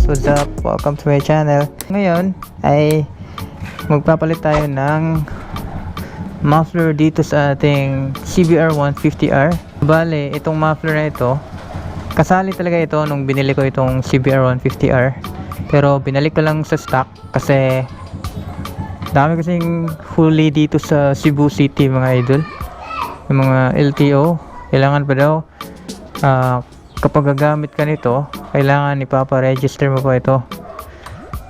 what's up? Welcome to my channel. Ngayon ay magpapalit tayo ng muffler dito sa ating CBR 150R. Bale, itong muffler na ito, kasali talaga ito nung binili ko itong CBR 150R. Pero binalik ko lang sa stock kasi dami kasing huli dito sa Cebu City mga idol. Yung mga LTO, kailangan pa daw kapag gagamit ka nito, kailangan ipapa-register mo pa ito.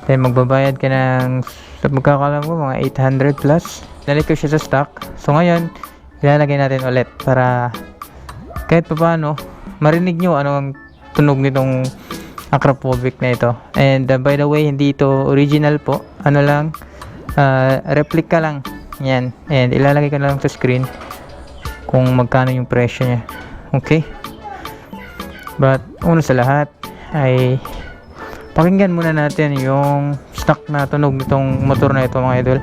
Then magbabayad ka ng, sa magkakalam ko, mga 800 plus. Nalik ko siya sa stock. So ngayon, ilalagay natin ulit para kahit pa paano marinig nyo anong tunog nitong Acropovic na ito. And by the way, hindi ito original po. Ano lang, replica lang. Yan. And ilalagay ko na lang sa screen kung magkano yung presyo niya. Okay? But una sa lahat ay pakinggan muna natin yung stock na tunog nitong motor na ito mga idol.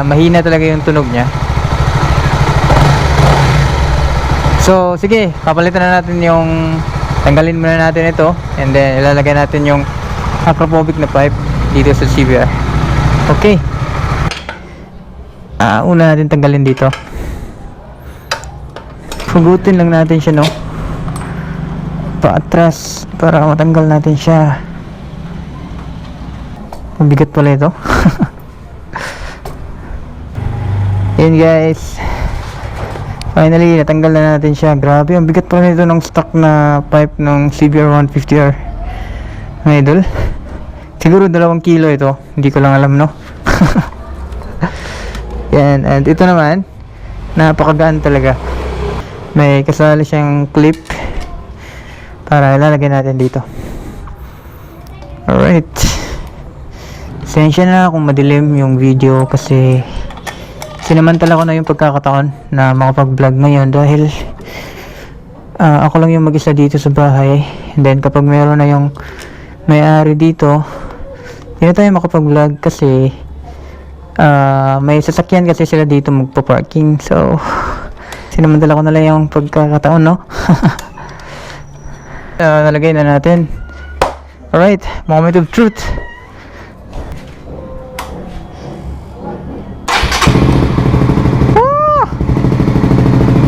Mahina talaga yung tunog niya. So sige, papalitan na natin yung, tanggalin muna natin ito and then ilalagay natin yung Acropovic na pipe dito sa CBR. Okay. Una natin tanggalin dito. Hugutin lang natin siya, no, paatras para matanggal natin siya. Mabigat pala ito. Yan guys, finally natanggal na natin siya. Grabe, ang bigat pala nito ng stock na pipe ng CBR 150R mga idol. Siguro 2 kilo ito, hindi ko lang alam, no. Yan, and ito naman napakagaan talaga. May kasali siyang clip para ilalagay natin dito. Alright, pasensya na kung madilim yung video kasi sinamantala ko na yung pagkakataon na makapag-vlog ngayon dahil ako lang yung mag-isa dito sa bahay. And then kapag meron na yung may-ari dito, hindi na tayo makapag-vlog kasi may sasakyan kasi sila dito magpa-parking. So sinamantala ko na lang yung pagkakataon, no. Nalagay na natin. Alright, moment of truth.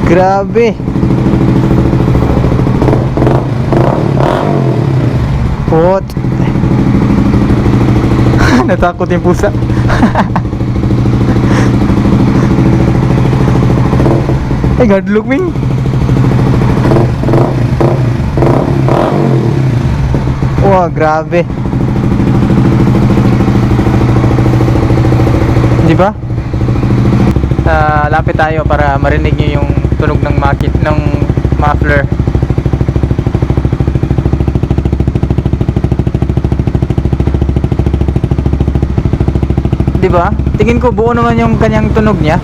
Grabe. What? Natakot yung pusa. Hey God, look me. Wah, grabe. Di ba? Lapit tayo para marinig nyo yung tunog ng muffler. Diba? Tingin ko buo naman yung kanyang tunog niya.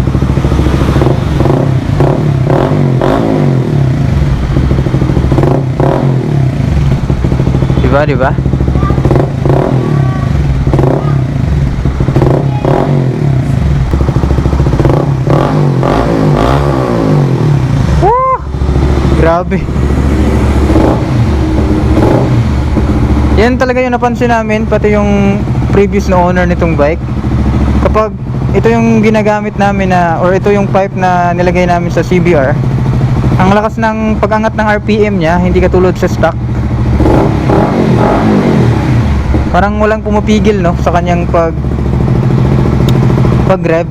Diba? Grabe. Yan talaga yung napansin namin, pati yung previous na owner nitong bike. Kapag ito yung ginagamit namin na, or ito yung pipe na nilagay namin sa CBR, ang lakas ng pag-angat ng RPM niya, hindi katulad sa stock. Parang walang pumapigil, no, sa kanyang pag-rev.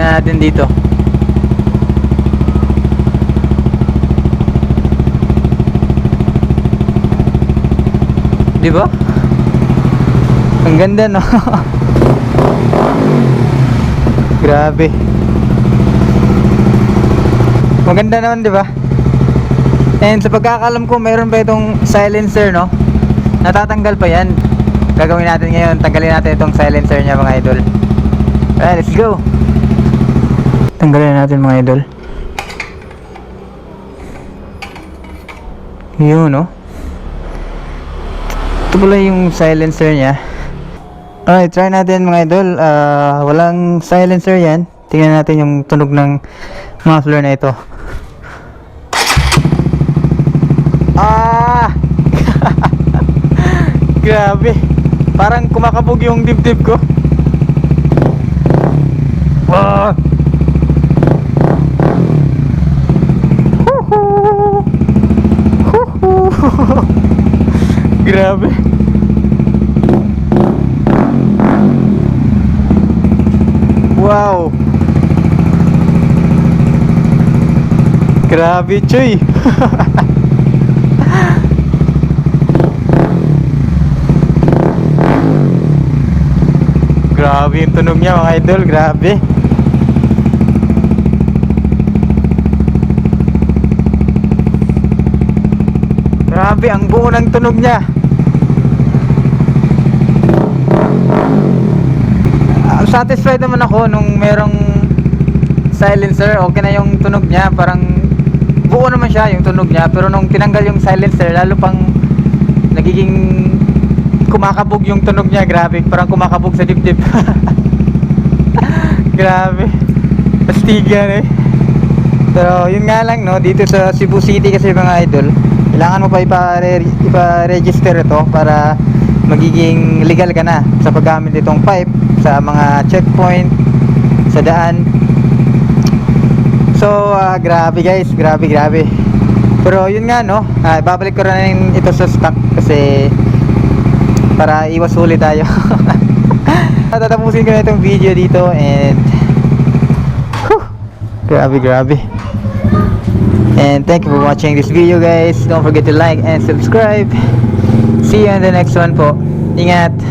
Natin dito. Di ba? Ang ganda, no? Grabe. Maganda naman, di ba? And sa pagkakalam ko, mayroon pa itong silencer, no? Natatanggal pa yan. Gagawin natin ngayon, tanggalin natin itong silencer niya mga idol. Alright, let's go. Tanggalin natin mga idol. Yun, no? Ito pala yung silencer niya. Alright, try natin mga idol. Walang silencer yan. Tingnan natin yung tunog ng muffler na ito. Grabe. Parang kumakabog yung dibdib ko. Ah! Grabe. Wow. Grabe, Choy. Grabe yung tunog niya mga idol, grabe. Grabe ang buo ng tunog niya. Satisfied naman ako nung merong silencer. Okay na yung tunog niya, parang buo naman siya yung tunog niya. Pero nung tinanggal yung silencer, lalo pang nagiging kumakabog yung tunog niya. Grabe, parang kumakabog sa dibdib. Grabe, pastigan eh. Pero yun nga lang, no, dito sa Cebu City kasi mga idol, kailangan mo pa ipa-register ito para magiging legal ka na sa paggamit itong pipe sa mga checkpoint, sa daan. So grabe guys, grabe. Pero yun nga, no, babalik ko rin ito sa stock kasi para iwas huli tayo. Tatapusin ko na itong video dito and grabe. And thank you for watching this video guys. Don't forget to like and subscribe. See you in the next one po. Ingat.